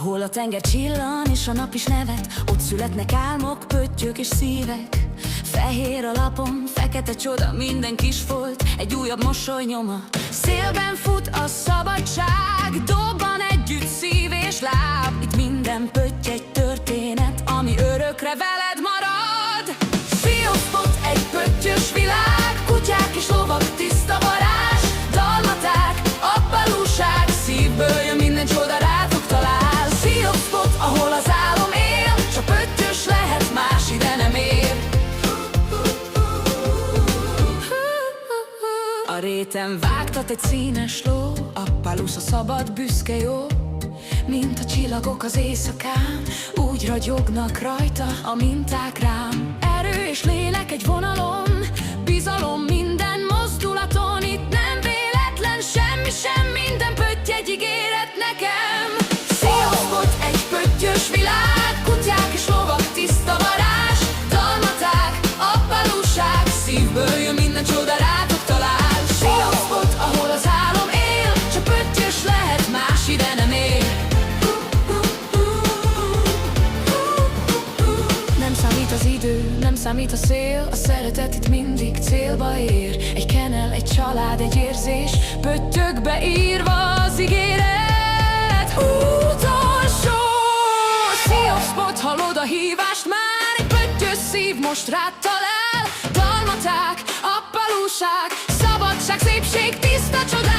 Ahol a tenger csillan és a nap is nevet, ott születnek álmok, pöttyök és szívek. Fehér a lapon, fekete csoda, minden kis folt, egy újabb mosoly nyoma. Szélben fut a szabadság, dobban együtt szív és láb. Itt minden pötty egy történet, ami örökre veled marad. Sióspot egy pöttyös világ, kutyák és lovak, tiszta varázs. Dalmaták, appalúság, szívből jön minden csoda, rátok talál. Sióspot, ahol az álom él, csak pöttyös lehet, más ide nem ér. A réten vágtat egy színes ló, Appaloosa a szabad, büszke jó. Mint a csillagok az éjszakán, úgy ragyognak rajta a minták rám. Erő és lélek egy vonalon, bizalom minden mozdulaton. Itt nem véletlen semmi sem, minden pötty egy ígéret nekem. Sióspot egy pöttyös világ, kutyák és lovak, tiszta varázs. Dalmaták, appalúság, szívből jön minden csoda, rátok talál. Sióspot, ahol az álom él, csak pöttyös lehet, más ide nem ér. Nem számít az idő, nem számít a szél, a szeretet itt mindig célba ér. Egy kenel, egy család, egy érzés, pöttyökbe írva az ígéret. Utolsó Sióspot, hallod a hívást már, egy pöttyös szív most rád talál. Dalmaták, appalúság, szabadság, szépség, tiszta csodák.